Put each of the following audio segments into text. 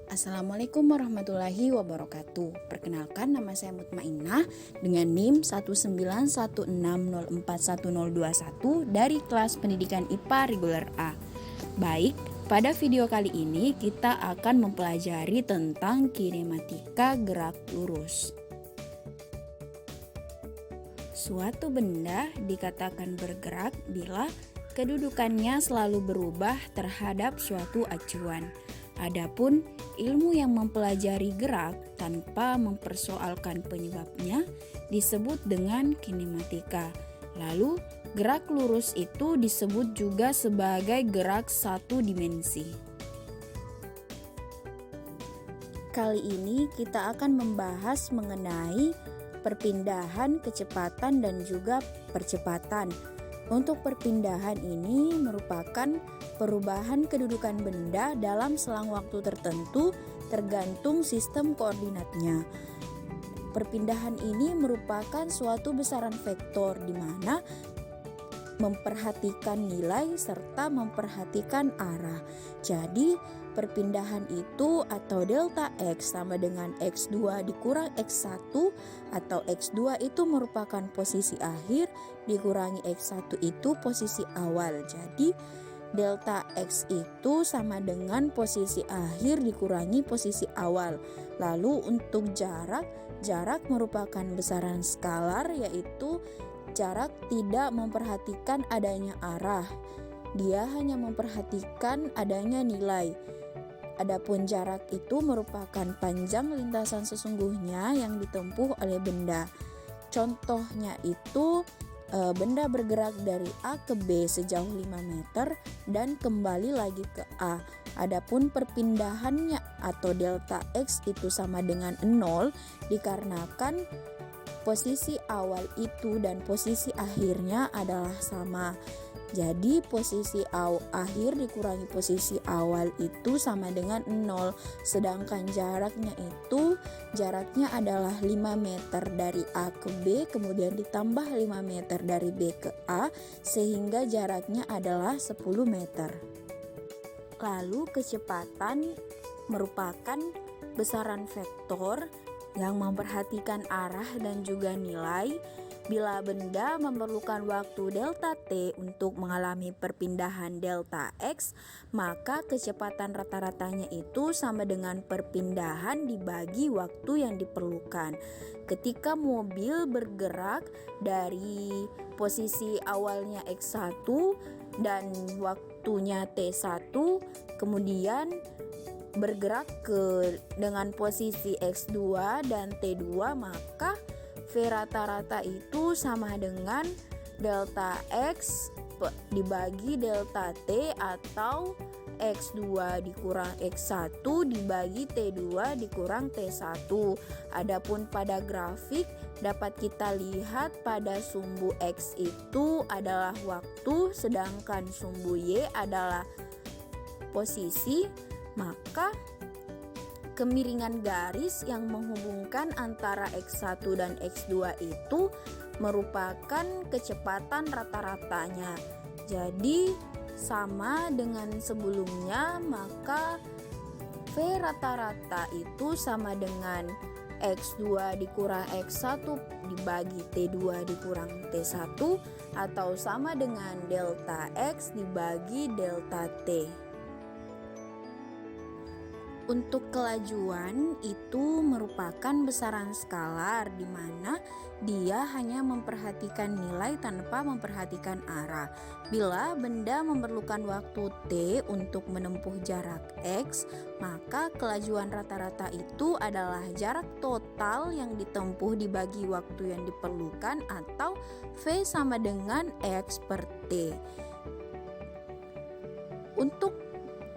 Assalamualaikum warahmatullahi wabarakatuh. Perkenalkan, nama saya Mutmainnah dengan NIM 19160411021 dari kelas pendidikan IPA reguler A. Baik, pada video kali ini kita akan mempelajari tentang kinematika gerak lurus. Suatu benda dikatakan bergerak bila kedudukannya selalu berubah terhadap suatu acuan. Adapun ilmu yang mempelajari gerak tanpa mempersoalkan penyebabnya disebut dengan kinematika. Lalu, gerak lurus itu disebut juga sebagai gerak satu dimensi. Kali ini kita akan membahas mengenai perpindahan, kecepatan, dan juga percepatan. Untuk perpindahan ini merupakan perubahan kedudukan benda dalam selang waktu tertentu tergantung sistem koordinatnya. Perpindahan ini merupakan suatu besaran vektor di mana memperhatikan nilai serta memperhatikan arah. Jadi perpindahan itu atau delta X sama dengan X2 dikurang X1 atau X2 itu merupakan posisi akhir dikurangi X1 itu posisi awal. Jadi delta X itu sama dengan posisi akhir dikurangi posisi awal. Lalu untuk jarak merupakan besaran skalar, yaitu jarak tidak memperhatikan adanya arah. Dia hanya memperhatikan adanya nilai. Adapun jarak itu merupakan panjang lintasan sesungguhnya yang ditempuh oleh benda. Contohnya itu benda bergerak dari A ke B sejauh 5 meter dan kembali lagi ke A. Adapun perpindahannya atau delta X itu sama dengan 0 dikarenakan posisi awal itu dan posisi akhirnya adalah sama. Jadi posisi akhir dikurangi posisi awal itu sama dengan 0. Sedangkan jaraknya adalah 5 meter dari A ke B, kemudian ditambah 5 meter dari B ke A, sehingga jaraknya adalah 10 meter. Lalu kecepatan merupakan besaran vektor yang memperhatikan arah dan juga nilai. Bila benda memerlukan waktu delta T untuk mengalami perpindahan delta X, maka kecepatan rata-ratanya itu sama dengan perpindahan dibagi waktu yang diperlukan. Ketika mobil bergerak dari posisi awalnya X1 dan waktunya T1, kemudian bergerak dengan posisi X2 dan T2, maka V rata-rata itu sama dengan delta X dibagi delta T atau X2 dikurang X1 dibagi T2 dikurang T1. Adapun pada grafik dapat kita lihat pada sumbu X itu adalah waktu, sedangkan sumbu Y adalah posisi. Maka kemiringan garis yang menghubungkan antara X1 dan X2 itu merupakan kecepatan rata-ratanya. Jadi sama dengan sebelumnya, maka V rata-rata itu sama dengan X2 dikurang X1 dibagi T2 dikurang T1 atau sama dengan delta X dibagi delta T. Untuk kelajuan itu merupakan besaran skalar di mana dia hanya memperhatikan nilai tanpa memperhatikan arah. Bila benda memerlukan waktu T untuk menempuh jarak X, maka kelajuan rata-rata itu adalah jarak total yang ditempuh dibagi waktu yang diperlukan atau V sama dengan X per T. Untuk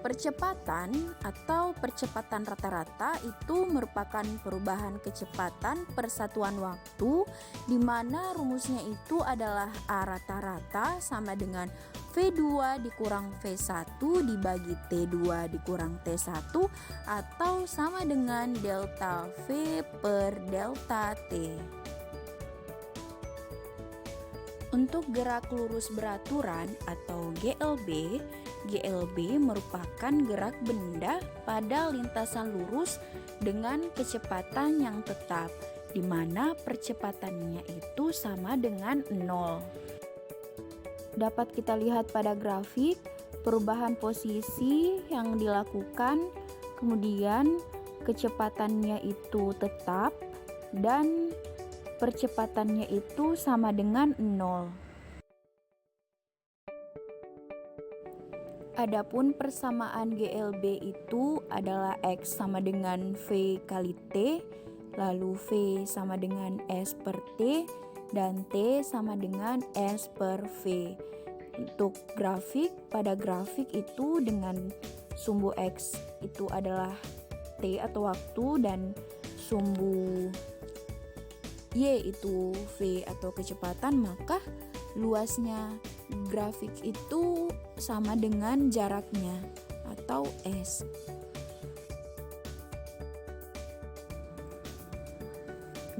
percepatan atau percepatan rata-rata itu merupakan perubahan kecepatan per satuan waktu, di mana rumusnya itu adalah A rata-rata sama dengan V2 dikurang V1 dibagi T2 dikurang T1 atau sama dengan delta V per delta T. Untuk gerak lurus beraturan atau GLB GLB merupakan gerak benda pada lintasan lurus dengan kecepatan yang tetap, di mana percepatannya itu sama dengan 0. Dapat kita lihat pada grafik perubahan posisi yang dilakukan, kemudian kecepatannya itu tetap dan percepatannya itu sama dengan 0. Adapun persamaan GLB itu adalah X sama dengan V kali T, lalu V sama dengan S per T, dan T sama dengan S per V. Untuk grafik, pada grafik itu dengan sumbu X itu adalah T atau waktu dan sumbu Y itu V atau kecepatan, maka luasnya grafik itu sama dengan jaraknya atau S.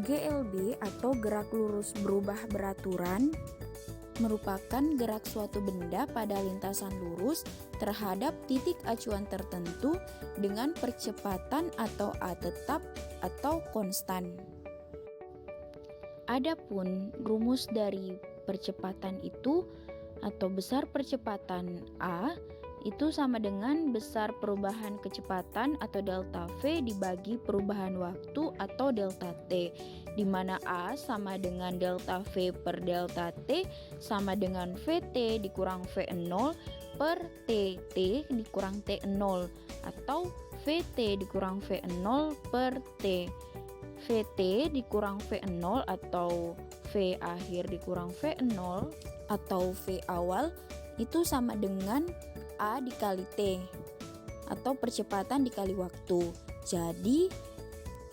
GLB atau gerak lurus berubah beraturan merupakan gerak suatu benda pada lintasan lurus terhadap titik acuan tertentu dengan percepatan atau A tetap atau konstan. Adapun rumus dari percepatan itu atau besar percepatan A itu sama dengan besar perubahan kecepatan atau delta V dibagi perubahan waktu atau delta T, di mana A sama dengan delta V per delta T sama dengan VT dikurang V0 per TT dikurang T0 atau VT dikurang V0 per T. VT dikurang V0 atau V akhir dikurang V0 atau V awal itu sama dengan A dikali T atau percepatan dikali waktu. Jadi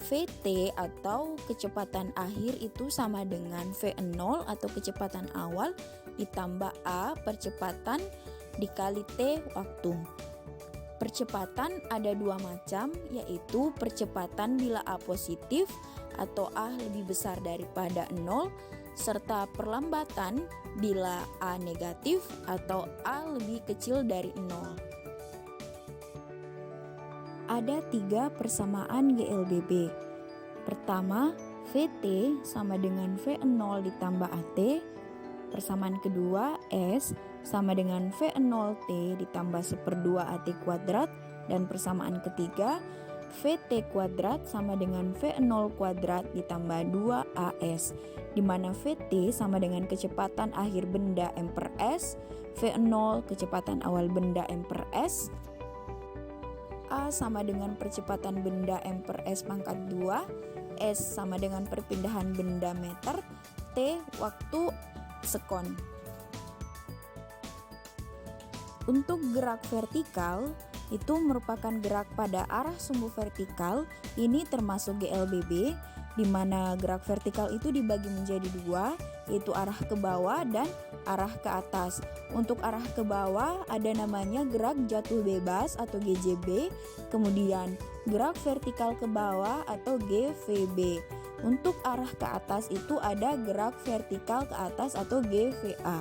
VT atau kecepatan akhir itu sama dengan V0 atau kecepatan awal ditambah A percepatan dikali T waktu. Percepatan ada dua macam, yaitu percepatan bila A positif atau A lebih besar daripada 0, serta perlambatan bila A negatif atau A lebih kecil dari 0. Ada 3 persamaan GLBB. Pertama, VT sama dengan V0 ditambah AT. Persamaan kedua, S sama dengan V0T ditambah 1/2 AT kuadrat. Dan persamaan ketiga, VT kuadrat sama dengan V0 kuadrat ditambah 2AS, di mana VT sama dengan kecepatan akhir benda M per S, V0 kecepatan awal benda M per S, A sama dengan percepatan benda M per S pangkat 2, S sama dengan perpindahan benda meter, T waktu sekon. Untuk gerak vertikal, itu merupakan gerak pada arah sumbu vertikal, ini termasuk GLBB, di mana gerak vertikal itu dibagi menjadi dua, yaitu arah ke bawah dan arah ke atas. Untuk arah ke bawah ada namanya gerak jatuh bebas atau GJB, kemudian gerak vertikal ke bawah atau GVB. Untuk arah ke atas itu ada gerak vertikal ke atas atau GVA.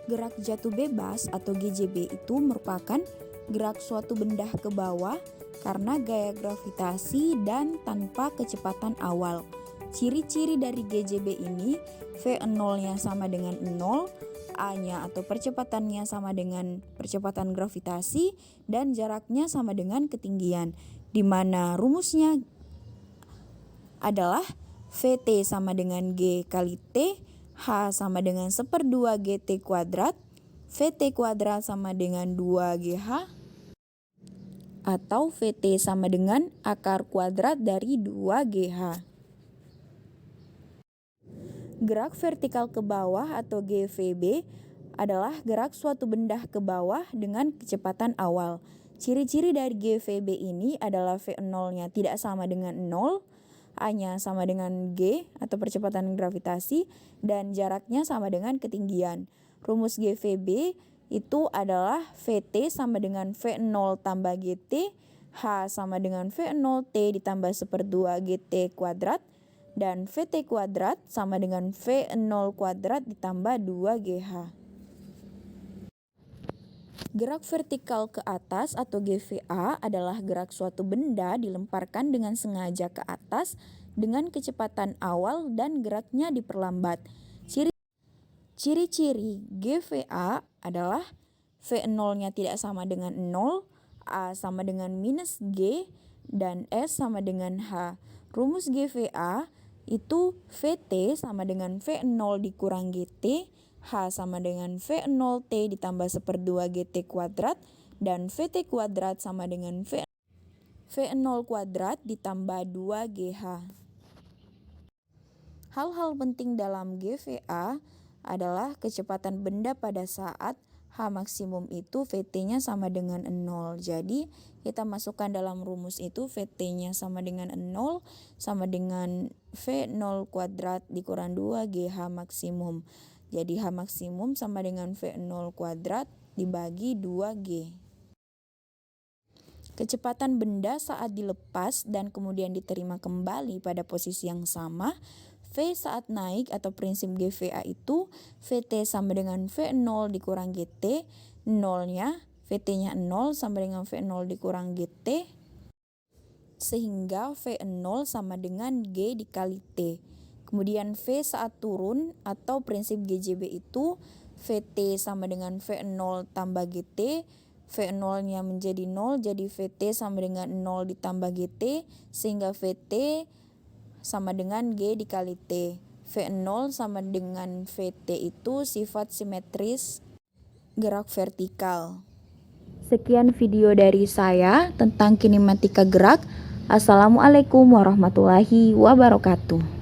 Gerak jatuh bebas atau GJB itu merupakan gerak suatu benda ke bawah karena gaya gravitasi dan tanpa kecepatan awal. Ciri-ciri dari GJB ini, V0-nya sama dengan 0, A-nya atau percepatannya sama dengan percepatan gravitasi, dan jaraknya sama dengan ketinggian, di mana rumusnya adalah VT sama dengan G kali T, H sama dengan 1/2 GT kuadrat, VT kuadrat sama dengan 2GH, atau VT sama dengan akar kuadrat dari 2GH. Gerak vertikal ke bawah atau GVB adalah gerak suatu benda ke bawah dengan kecepatan awal. Ciri-ciri dari GVB ini adalah V0-nya tidak sama dengan 0, A-nya sama dengan G atau percepatan gravitasi, dan jaraknya sama dengan ketinggian. Rumus GVB itu adalah VT sama dengan V0 tambah GT, H sama dengan V0T ditambah 1/2 GT kuadrat, dan VT kuadrat sama dengan V0 kuadrat ditambah 2GH. Gerak vertikal ke atas atau GVA adalah gerak suatu benda dilemparkan dengan sengaja ke atas dengan kecepatan awal dan geraknya diperlambat. Ciri-ciri GVA adalah V0-nya tidak sama dengan 0, A sama dengan minus G, dan S sama dengan H. Rumus GVA itu VT sama dengan V0 dikurang GT, H sama dengan V0T ditambah 1/2 GT kuadrat, dan VT kuadrat sama dengan V0 kuadrat ditambah 2GH. Hal-hal penting dalam GVA adalah kecepatan benda pada saat H maksimum itu VT-nya sama dengan 0. Jadi kita masukkan dalam rumus itu VT-nya sama dengan 0 sama dengan V0 kuadrat dikurang 2 GH maksimum. Jadi H maksimum sama dengan V0 kuadrat dibagi 2G. Kecepatan benda saat dilepas dan kemudian diterima kembali pada posisi yang sama. V saat naik atau prinsip GVA itu VT sama dengan V0 dikurang GT, 0-nya VT-nya 0 sama dengan V0 dikurang GT, sehingga V0 sama dengan G dikali T. Kemudian V saat turun atau prinsip GJB itu VT sama dengan V0 tambah GT, V0-nya menjadi 0, jadi VT sama dengan 0 ditambah GT, sehingga VT sama dengan G dikali T. V0 sama dengan VT itu sifat simetris gerak vertikal. Sekian video dari saya tentang kinematika gerak. Assalamualaikum warahmatullahi wabarakatuh.